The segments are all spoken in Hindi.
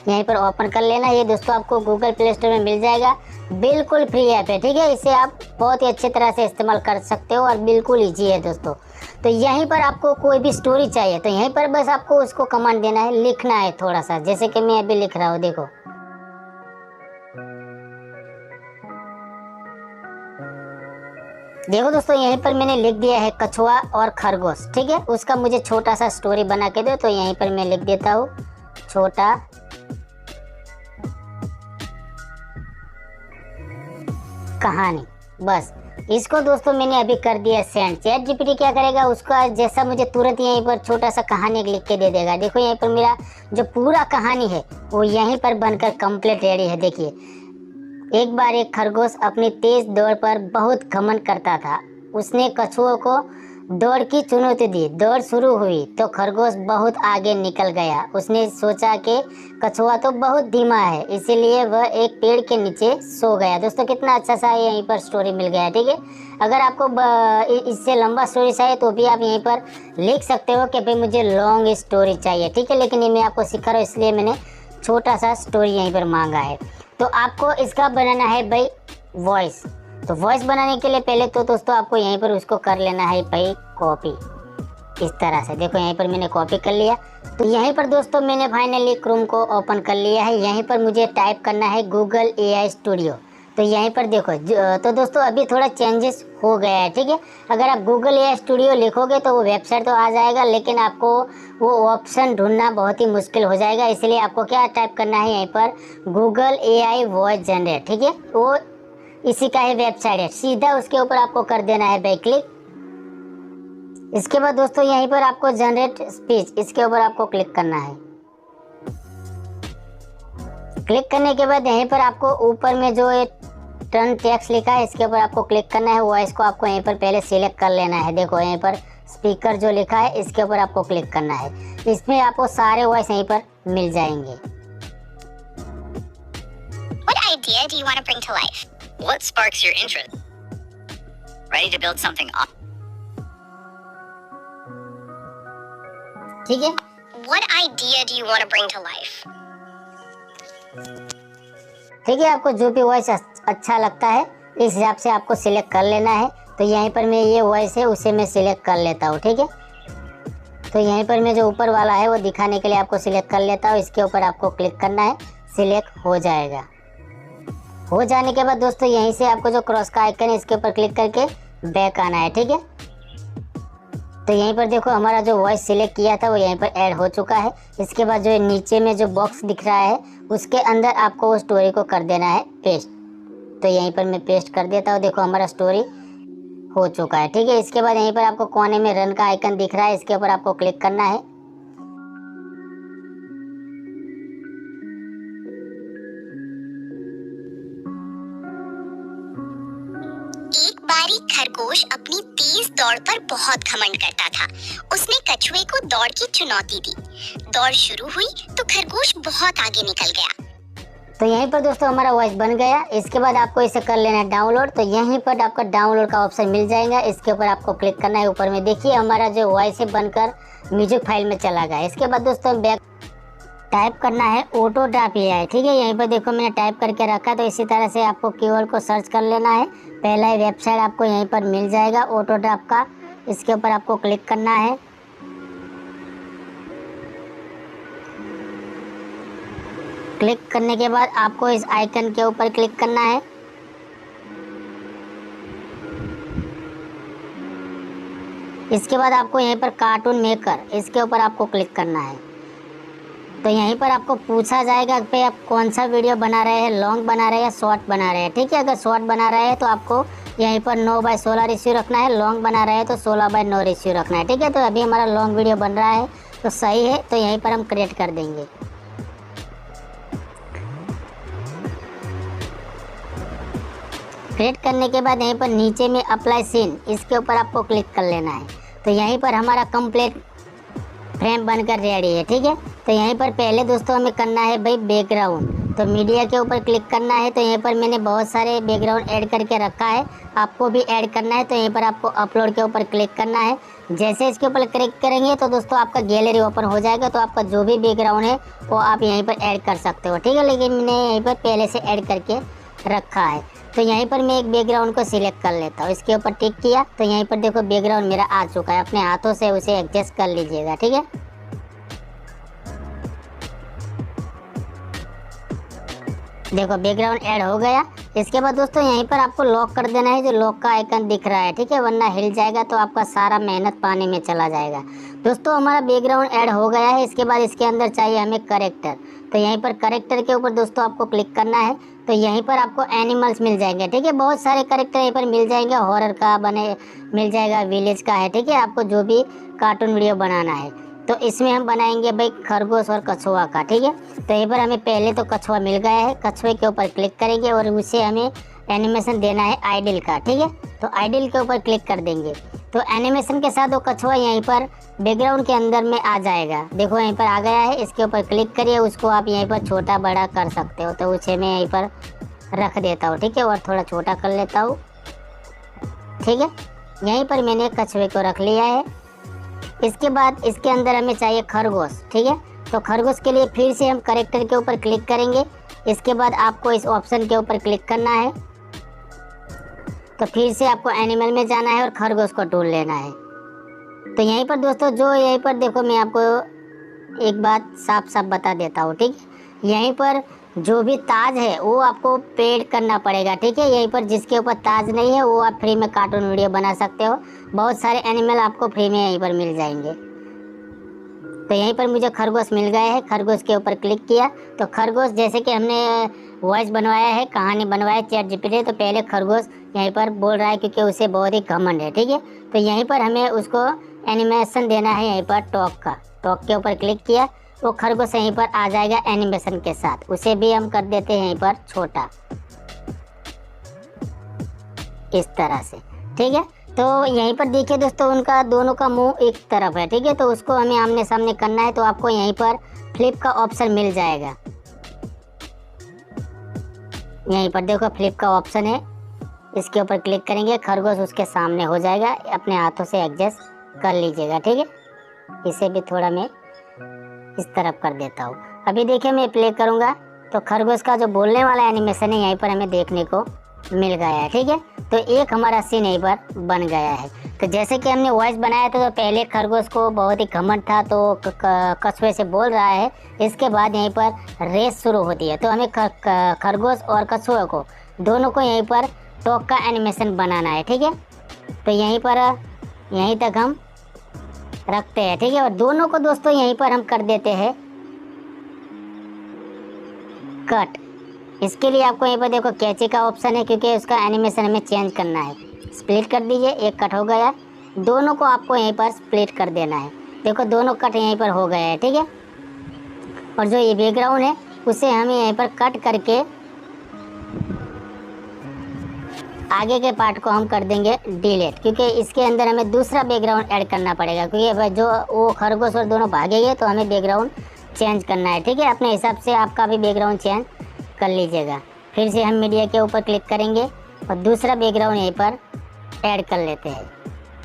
यहीं पर ओपन कर लेना। ये दोस्तों आपको गूगल प्ले स्टोर में मिल जाएगा, बिल्कुल फ्री ऐप है, ठीक है। इसे आप बहुत ही अच्छी तरह से इस्तेमाल कर सकते हो और बिल्कुल ईजी है दोस्तों। तो यहीं पर आपको कोई भी स्टोरी चाहिए तो यहीं पर बस आपको उसको कमांड देना है, लिखना है थोड़ा सा, जैसे कि मैं अभी लिख रहा हूँ, देखो। देखो दोस्तों, यहीं पर मैंने लिख दिया है कछुआ और खरगोश, ठीक है। उसका मुझे छोटा सा स्टोरी बना के दो, तो यहीं पर मैं लिख देता हूँ छोटा कहानी, बस। इसको दोस्तों मैंने अभी कर दिया सेंड। चैट जीपीटी क्या करेगा, उसका जैसा मुझे तुरंत यहीं पर छोटा सा कहानी लिख के दे देगा। देखो यहीं पर मेरा जो पूरा कहानी है वो यहीं पर बनकर कंप्लीट रेडी है। देखिए, एक बार एक खरगोश अपनी तेज दौड़ पर बहुत घमंड करता था। उसने कछुओं को दौड़ की चुनौती दी। दौड़ शुरू हुई तो खरगोश बहुत आगे निकल गया। उसने सोचा कि कछुआ तो बहुत धीमा है, इसीलिए वह एक पेड़ के नीचे सो गया। दोस्तों कितना अच्छा सा यहीं पर स्टोरी मिल गया, ठीक है। अगर आपको इससे लंबा स्टोरी चाहिए तो भी आप यहीं पर लिख सकते हो कि भाई मुझे लॉन्ग स्टोरी चाहिए, ठीक है। लेकिन ये मैं आपको सिखा रहा हूँ, इसलिए मैंने छोटा सा स्टोरी यहीं पर मांगा है। तो आपको इसका बनाना है भाई वॉइस। तो वॉइस बनाने के लिए पहले तो दोस्तों आपको यहीं पर उसको कर लेना है भाई कॉपी, इस तरह से। देखो यहीं पर मैंने कॉपी कर लिया। तो यहीं पर दोस्तों मैंने फाइनली क्रोम को ओपन कर लिया है। यहीं पर मुझे टाइप करना है गूगल AI स्टूडियो। तो यहीं पर देखो तो दोस्तों अभी थोड़ा चेंजेस हो गया है, ठीक है। अगर आप गूगल AI स्टूडियो लिखोगे तो वो वेबसाइट तो आ जाएगा, लेकिन आपको वो ऑप्शन ढूंढना बहुत ही मुश्किल हो जाएगा। इसलिए आपको क्या टाइप करना है यहीं पर गूगल AI वॉइस जनरेट, ठीक है। वो इसी का ही वेबसाइट है, सीधा उसके ऊपर आपको कर देना है भाई क्लिक। इसके बाद दोस्तों यहीं पर आपको जनरेट स्पीच, इसके ऊपर आपको क्लिक करना है। क्लिक करने के बाद यहीं पर आपको ऊपर में जो टर्न टेक्स्ट लिखा है इसके ऊपर आपको क्लिक करना है। वॉइस को आपको यहीं पर पहले सिलेक्ट कर लेना है। देखो यहीं पर स्पीकर जो लिखा है इसके ऊपर आपको क्लिक करना है। इसमें आपको सारे वॉइस यहीं पर मिल जाएंगे। What idea do you want to bring to life? What sparks your interest? Ready to build something up? ठीक है, What idea do you want to bring to life? ठीक है। आपको जो भी वॉइस अच्छा लगता है इस हिसाब से आपको सिलेक्ट कर लेना है। तो यहीं पर मैं ये वॉइस है उसे मैं सिलेक्ट कर लेता हूँ, ठीक है। तो यहीं पर मैं जो ऊपर वाला है वो दिखाने के लिए आपको सिलेक्ट कर लेता हूँ। इसके ऊपर आपको क्लिक करना है, सिलेक्ट हो जाएगा। हो जाने के बाद दोस्तों यहीं से आपको जो क्रॉस का आइकन है इसके ऊपर क्लिक करके बैक आना है, ठीक है। तो यहीं पर देखो हमारा जो वॉइस सिलेक्ट किया था वो यहीं पर ऐड हो चुका है। इसके बाद जो नीचे में जो बॉक्स दिख रहा है उसके अंदर आपको वो स्टोरी को कर देना है पेस्ट। तो यहीं पर मैं पेस्ट कर देता हूँ। देखो हमारा स्टोरी हो चुका है, ठीक है। इसके बाद यहीं पर आपको कोने में रन का आइकन दिख रहा है, इसके ऊपर आपको क्लिक करना है। एक बार एक खरगोश अपनी तेज दौड़ पर बहुत घमंड करता था। उसने कछुए को दौड़ की चुनौती दी। दौड़ शुरू हुई तो खरगोश बहुत आगे निकल गया। तो यहीं पर दोस्तों हमारा वॉइस बन गया। इसके बाद आपको इसे कर लेना है डाउनलोड। तो यहीं पर आपका डाउनलोड का ऑप्शन मिल जाएगा, इसके ऊपर आपको क्लिक करना है। ऊपर में देखिए हमारा जो वॉइस है बनकर म्यूजिक फाइल में चला गया। इसके बाद दोस्तों बैक टाइप करना है ऑटोड्राफ्ट AI, ठीक है। यहीं पर देखो मैंने टाइप करके रखा। तो इसी तरह से आपको कीवर्ड को सर्च कर लेना है। पहला ही वेबसाइट आपको यहीं पर मिल जाएगा ऑटोड्राफ्ट का, इसके ऊपर आपको क्लिक करना है। क्लिक करने के बाद आपको इस आइकन के ऊपर क्लिक करना है। इसके बाद आपको यहीं पर कार्टून मेकर, इसके ऊपर आपको क्लिक करना है। तो यहीं पर आपको पूछा जाएगा कि आप कौन सा वीडियो बना रहे हैं, लॉन्ग बना रहे हैं या शॉर्ट बना रहे हैं, ठीक है। अगर शॉर्ट बना रहे हैं तो आपको यहीं पर 9/16 रेशियो रखना है। लॉन्ग बना रहे हैं तो 16/9 रेशियो रखना है, ठीक है। तो अभी हमारा लॉन्ग वीडियो बन रहा है तो सही है, तो यहीं पर हम क्रिएट कर देंगे। क्रिएट करने के बाद यहीं पर नीचे में अप्लाई सीन, इसके ऊपर आपको क्लिक कर लेना है। तो यहीं पर हमारा कंप्लीट फ्रेम बनकर रेडी है, ठीक है। तो यहीं पर पहले दोस्तों हमें करना है भाई बैकग्राउंड। तो मीडिया के ऊपर क्लिक करना है। तो यहीं पर मैंने बहुत सारे बैकग्राउंड ऐड करके रखा है, आपको भी ऐड करना है। तो यहीं पर आपको अपलोड के ऊपर क्लिक करना है। जैसे इसके ऊपर क्लिक करेंगे तो दोस्तों आपका गैलरी ओपन हो जाएगा। तो आपका जो भी बैकग्राउंड है वो आप यहीं पर ऐड कर सकते हो, ठीक है। लेकिन मैंने यहीं पर पहले से ऐड करके रखा है। तो यहीं पर मैं एक बैकग्राउंड को सिलेक्ट कर लेता हूँ, इसके ऊपर टिक किया तो यहीं पर देखो बैकग्राउंड मेरा आ चुका है। अपने हाथों से उसे एडजस्ट कर लीजिएगा, ठीक है। देखो बैकग्राउंड ऐड हो गया। इसके बाद दोस्तों यहीं पर आपको लॉक कर देना है, जो लॉक का आइकन दिख रहा है, ठीक है, वरना हिल जाएगा तो आपका सारा मेहनत पानी में चला जाएगा। दोस्तों हमारा बैकग्राउंड ऐड हो गया है। इसके बाद इसके अंदर चाहिए हमें करेक्टर। तो यहीं पर करेक्टर के ऊपर दोस्तों आपको क्लिक करना है। तो यहीं पर आपको एनिमल्स मिल जाएंगे, ठीक है। बहुत सारे करेक्टर यहीं पर मिल जाएंगे, हॉरर का बने मिल जाएगा, विलेज का है, ठीक है। आपको जो भी कार्टून वीडियो बनाना है तो इसमें हम बनाएंगे भाई खरगोश और कछुआ का, ठीक है। तो यहीं पर हमें पहले तो कछुआ मिल गया है, कछुए के ऊपर क्लिक करेंगे और उसे हमें एनिमेशन देना है आइडल का, ठीक है। तो आइडल के ऊपर क्लिक कर देंगे तो एनिमेशन के साथ वो कछुआ यहीं पर बैकग्राउंड के अंदर में आ जाएगा। देखो यहीं पर आ गया है, इसके ऊपर क्लिक करिए, उसको आप यहीं पर छोटा बड़ा कर सकते हो। तो उसे मैं यहीं पर रख देता हूँ, ठीक है, और थोड़ा छोटा कर लेता हूँ, ठीक है। यहीं पर मैंने कछुए को रख लिया है। इसके बाद इसके अंदर हमें चाहिए खरगोश, ठीक है। तो खरगोश के लिए फिर से हम करेक्टर के ऊपर क्लिक करेंगे। इसके बाद आपको इस ऑप्शन के ऊपर क्लिक करना है। तो फिर से आपको एनिमल में जाना है और खरगोश को ढूंढ लेना है। तो यहीं पर दोस्तों जो यहीं पर देखो मैं आपको एक बात साफ साफ बता देता हूँ, ठीक है। यहीं पर जो भी ताज है वो आपको पेड करना पड़ेगा, ठीक है। यहीं पर जिसके ऊपर ताज नहीं है वो आप फ्री में कार्टून वीडियो बना सकते हो। बहुत सारे एनिमल आपको फ्री में यहीं पर मिल जाएंगे। तो यहीं पर मुझे खरगोश मिल गए हैं। खरगोश के ऊपर क्लिक किया तो खरगोश, जैसे कि हमने वॉइस बनवाया है, कहानी बनवाया चैट जीपीटी, तो पहले खरगोश यहीं पर बोल रहा है क्योंकि उसे बहुत ही घमंड है, ठीक है। तो यहीं पर हमें उसको एनिमेशन देना है यहीं पर टॉक का। टॉक के ऊपर क्लिक किया वो खरगोश यहीं पर आ जाएगा एनिमेशन के साथ। उसे भी हम कर देते हैं यहीं पर छोटा, इस तरह से, ठीक है। तो यहीं पर देखिए दोस्तों उनका दोनों का मुंह एक तरफ है, ठीक है। तो उसको हमें आमने सामने करना है। तो आपको यहीं पर फ्लिप का ऑप्शन मिल जाएगा। यहीं पर देखो फ्लिप का ऑप्शन है, इसके ऊपर क्लिक करेंगे, खरगोश उसके सामने हो जाएगा। अपने हाथों से एडजस्ट कर लीजिएगा, ठीक है। इसे भी थोड़ा मैं इस तरफ कर देता हूँ। अभी देखिए मैं प्ले करूँगा तो खरगोश का जो बोलने वाला एनिमेशन है यहीं पर हमें देखने को मिल गया है, ठीक है। तो एक हमारा सीन यहीं पर बन गया है। तो जैसे कि हमने वॉइस बनाया था तो पहले खरगोश को बहुत ही घमंड था तो कछुए से बोल रहा है। इसके बाद यहीं पर रेस शुरू होती है। तो हमें खरगोश और कछुए को दोनों को यहीं पर टॉक का एनिमेशन बनाना है, ठीक है। तो यहीं पर यहीं तक हम रखते हैं, ठीक है। और दोनों को दोस्तों यहीं पर हम कर देते हैं कट। इसके लिए आपको यहीं पर देखो कैची का ऑप्शन है क्योंकि उसका एनिमेशन हमें चेंज करना है। स्प्लिट कर दीजिए, एक कट हो गया। दोनों को आपको यहीं पर स्प्लिट कर देना है। देखो दोनों कट यहीं पर हो गए हैं, ठीक है। और जो ये बैकग्राउंड है उसे हमें यहीं पर कट करके आगे के पार्ट को हम कर देंगे डिलीट, क्योंकि इसके अंदर हमें दूसरा बैकग्राउंड ऐड करना पड़ेगा। क्योंकि जो वो खरगोश और दोनों भागेंगे तो हमें बैकग्राउंड चेंज करना है, ठीक है। अपने हिसाब से आपका भी बैकग्राउंड चेंज कर लीजिएगा। फिर से हम मीडिया के ऊपर क्लिक करेंगे और दूसरा बैकग्राउंड यहीं पर ऐड कर लेते हैं।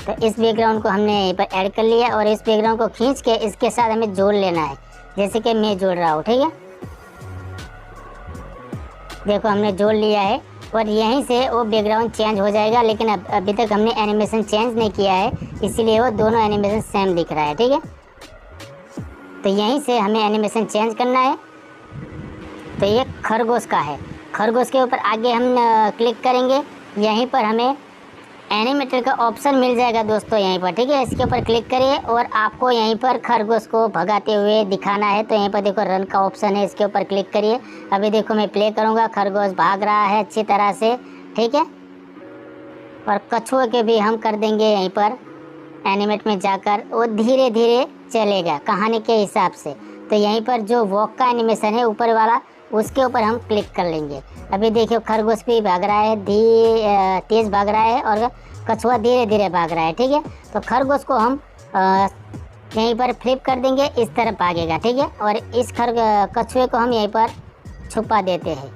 तो इस बैकग्राउंड को हमने यहीं पर ऐड कर लिया और इस बैकग्राउंड को खींच के इसके साथ हमें जोड़ लेना है, जैसे कि मैं जोड़ रहा हूँ, ठीक है। देखो हमने जोड़ लिया है और यहीं से वो बैकग्राउंड चेंज हो जाएगा। लेकिन अभी तक हमने एनिमेशन चेंज नहीं किया है, इसीलिए वो दोनों एनिमेशन सेम दिख रहा है, ठीक है। तो यहीं से हमें एनिमेशन चेंज करना है। तो ये खरगोश का है। खरगोश के ऊपर आगे हम क्लिक करेंगे, यहीं पर हमें एनिमेटर का ऑप्शन मिल जाएगा दोस्तों यहीं पर, ठीक है। इसके ऊपर क्लिक करिए और आपको यहीं पर खरगोश को भगाते हुए दिखाना है। तो यहीं पर देखो रन का ऑप्शन है, इसके ऊपर क्लिक करिए। अभी देखो मैं प्ले करूँगा, खरगोश भाग रहा है अच्छी तरह से, ठीक है। और कछुए के भी हम कर देंगे यहीं पर एनिमेट में जाकर, वो धीरे धीरे चलेगा कहानी के हिसाब से। तो यहीं पर जो वॉक का एनिमेशन है ऊपर वाला, उसके ऊपर हम क्लिक कर लेंगे। अभी देखिए खरगोश भी भाग रहा है, तेज़ भाग रहा है और कछुआ धीरे धीरे भाग रहा है, ठीक है। तो खरगोश को हम यहीं पर फ्लिप कर देंगे, इस तरफ भागेगा, ठीक है। और इस कछुए को हम यहीं पर छुपा देते हैं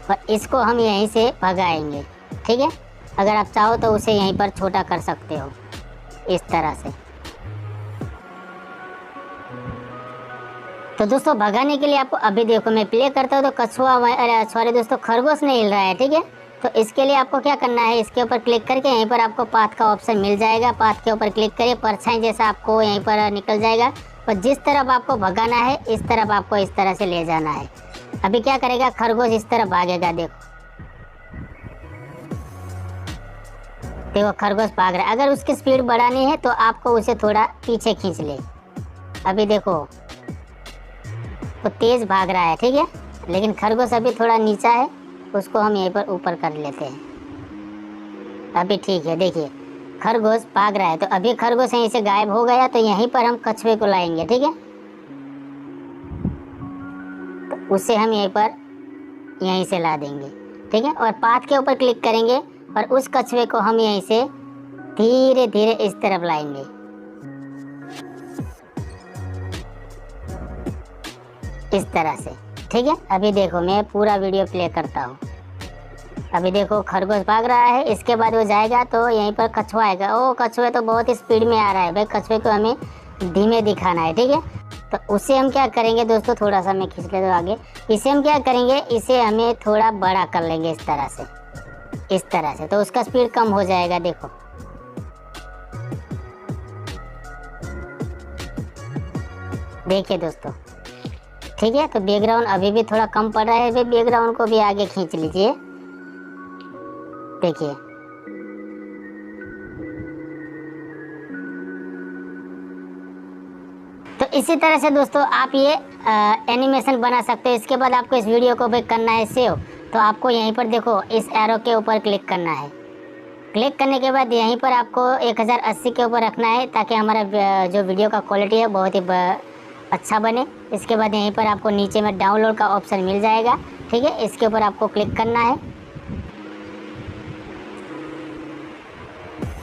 और इसको हम यहीं से भगाएंगे, ठीक है। अगर आप चाहो तो उसे यहीं पर छोटा कर सकते हो इस तरह से। तो दोस्तों भगाने के लिए आपको अभी देखो मैं प्ले करता हूँ तो कछुआ, अरे सॉरी दोस्तों, खरगोश नहीं हिल रहा है, ठीक है। तो इसके लिए आपको क्या करना है, इसके ऊपर क्लिक करके यहीं पर आपको पाथ का ऑप्शन मिल जाएगा। पाथ के ऊपर क्लिक करिए, परछाई जैसा आपको यहीं पर निकल जाएगा और जिस तरफ आपको भगाना है इस तरफ आपको इस तरह से ले जाना है। अभी क्या करेगा, खरगोश इस तरफ भागेगा, देखो खरगोश भाग रहा है। अगर उसकी स्पीड बढ़ानी है तो आपको उसे थोड़ा पीछे खींच ले। अभी देखो वो तेज भाग रहा है, ठीक है, लेकिन खरगोश अभी थोड़ा नीचा है, उसको हम यहीं पर ऊपर कर लेते हैं। अभी ठीक है, देखिए खरगोश भाग रहा है। तो अभी खरगोश यहीं से गायब हो गया, तो यहीं पर हम कछुए को लाएंगे, ठीक है। तो उसे हम यहीं पर यहीं से ला देंगे, ठीक है। और पाथ के ऊपर क्लिक करेंगे और उस कछुए को हम यहीं से धीरे धीरे इस तरफ लाएंगे, इस तरह से, ठीक है। अभी देखो मैं पूरा वीडियो प्ले करता हूँ। अभी देखो खरगोश भाग रहा है, इसके बाद वो जाएगा तो यहीं पर कछुआ आएगा। ओ कछुए तो बहुत ही स्पीड में आ रहा है भाई, कछुए को हमें धीमे दिखाना है, ठीक है। तो उसे हम क्या करेंगे दोस्तों, थोड़ा सा मैं खींच लेता हूँ आगे। इसे हम क्या करेंगे, इसे हमें थोड़ा बड़ा कर लेंगे इस तरह से, इस तरह से, तो उसका स्पीड कम हो जाएगा। देखो देखिए दोस्तों, ठीक है। तो बैकग्राउंड अभी भी थोड़ा कम पड़ रहा है, भाई बैकग्राउंड को भी आगे खींच लीजिए, देखिए। तो इसी तरह से दोस्तों आप ये एनिमेशन बना सकते हो। इसके बाद आपको इस वीडियो को भी करना है सेव। तो आपको यहीं पर देखो इस एरो के ऊपर क्लिक करना है। क्लिक करने के बाद यहीं पर आपको 1080 के ऊपर रखना है, ताकि हमारा जो वीडियो का क्वालिटी है बहुत ही अच्छा बने। इसके बाद यहीं पर आपको नीचे में डाउनलोड का ऑप्शन मिल जाएगा, ठीक है। इसके ऊपर आपको क्लिक करना है।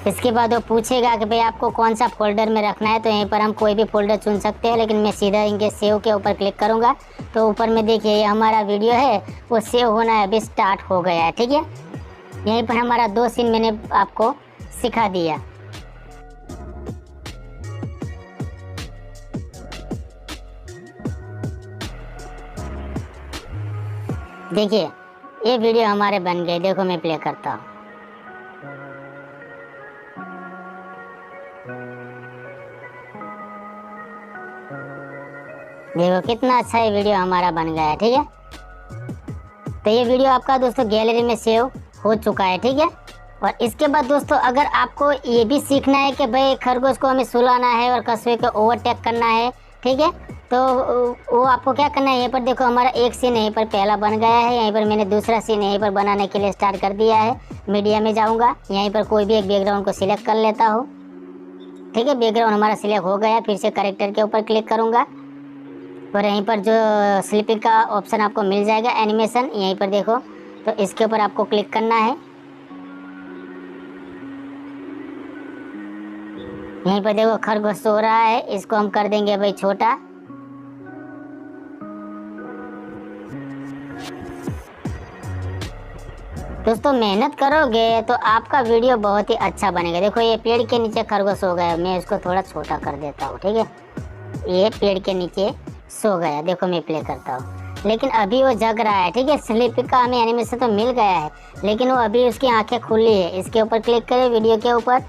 इसके बाद वो पूछेगा कि भाई आपको कौन सा फोल्डर में रखना है। तो यहीं पर हम कोई भी फोल्डर चुन सकते हैं, लेकिन मैं सीधा इनके सेव के ऊपर क्लिक करूँगा तो ऊपर में देखिए ये हमारा वीडियो है वो सेव होना है, अभी स्टार्ट हो गया है, ठीक है। यहीं पर हमारा 2 सीन मैंने आपको सिखा दिया। देखिए ये वीडियो हमारे बन गए। देखो मैं प्ले करता हूँ। देखो कितना अच्छा ये वीडियो हमारा बन गया है, ठीक है। तो ये वीडियो आपका दोस्तों गैलरी में सेव हो चुका है, ठीक है। और इसके बाद दोस्तों अगर आपको ये भी सीखना है कि भाई खरगोश को हमें सुलाना है और कछुए को ओवरटेक करना है, ठीक है, तो वो आपको क्या करना है, यहीं पर देखो हमारा एक सीन यहीं पर पहला बन गया है। यहीं पर मैंने दूसरा सीन यहीं पर बनाने के लिए स्टार्ट कर दिया है। मीडिया में जाऊँगा, यहीं पर कोई भी एक बैकग्राउंड को सिलेक्ट कर लेता हूँ, ठीक है। बैकग्राउंड हमारा सिलेक्ट हो गया। फिर से करेक्टर के ऊपर क्लिक करूँगा और यहीं पर जो स्लिपिंग का ऑप्शन आपको मिल जाएगा, एनिमेशन, यहीं पर देखो, तो इसके ऊपर आपको क्लिक करना है। यहीं पर देखो खरगोश सो रहा है, इसको हम कर देंगे भाई छोटा। दोस्तों मेहनत करोगे तो आपका वीडियो बहुत ही अच्छा बनेगा। देखो ये पेड़ के नीचे खरगोश हो गया, मैं इसको थोड़ा छोटा कर देता हूँ, ठीक है। ये पेड़ के नीचे सो गया। देखो मैं प्ले करता हूँ, लेकिन अभी वो जग रहा है, ठीक है। स्लिप का हमें एनिमेशन तो मिल गया है, लेकिन वो अभी उसकी आंखें खुली है। इसके ऊपर क्लिक करें वीडियो के ऊपर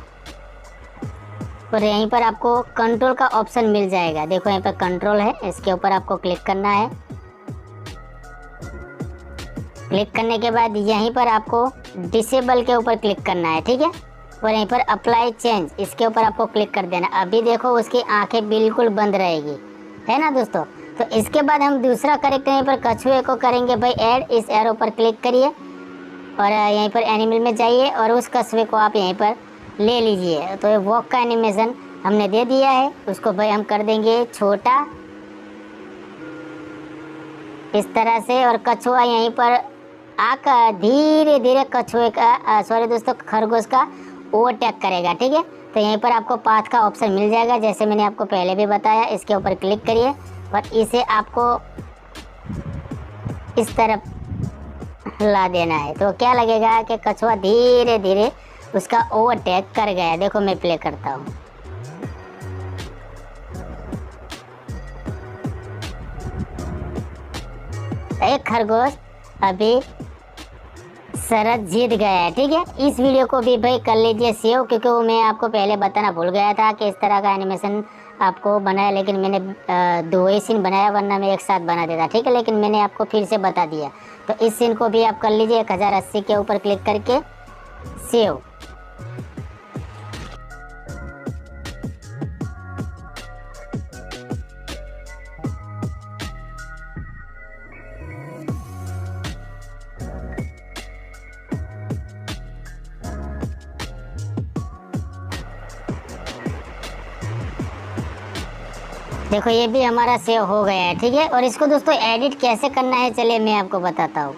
और यहीं पर आपको कंट्रोल का ऑप्शन मिल जाएगा। देखो यहीं पर कंट्रोल है, इसके ऊपर आपको क्लिक करना है। क्लिक करने के बाद यहीं पर आपको डिसेबल के ऊपर क्लिक करना है, ठीक है। और यहीं पर अप्लाई चेंज, इसके ऊपर आपको क्लिक कर देना। अभी देखो उसकी आंखें बिल्कुल बंद रहेगी, है ना दोस्तों। तो इसके बाद हम दूसरा करेक्टर यहीं पर कछुए को करेंगे भाई ऐड। इस एरो पर क्लिक करिए और यहीं पर एनिमल में जाइए और उस कछुए को आप यहीं पर ले लीजिए। तो ये वॉक का एनिमेशन हमने दे दिया है, उसको भाई हम कर देंगे छोटा इस तरह से। और कछुआ यहीं पर आकर धीरे धीरे कछुए का सॉरी दोस्तों खरगोश का ओवरटेक करेगा, ठीक है। तो यहीं पर आपको पाथ का ऑप्शन मिल जाएगा, जैसे मैंने आपको पहले भी बताया। इसके ऊपर क्लिक करिए और इसे आपको इस तरफ ला देना है। तो क्या लगेगा कि कछुआ धीरे धीरे उसका ओवरटेक कर गया। देखो मैं प्ले करता हूँ। एक खरगोश अभी शरद जीत गया है। ठीक है, इस वीडियो को भी भाई कर लीजिए सेव, क्योंकि वो मैं आपको पहले बताना भूल गया था कि इस तरह का एनिमेशन आपको बनाया, लेकिन मैंने दो ही सीन बनाया, वरना मैं एक साथ बना देता। ठीक है, लेकिन मैंने आपको फिर से बता दिया। तो इस सीन को भी आप कर लीजिए 1080 के ऊपर क्लिक करके सेव। देखो ये भी हमारा सेव हो गया है। ठीक है, और इसको दोस्तों एडिट कैसे करना है चलिए मैं आपको बताता हूँ।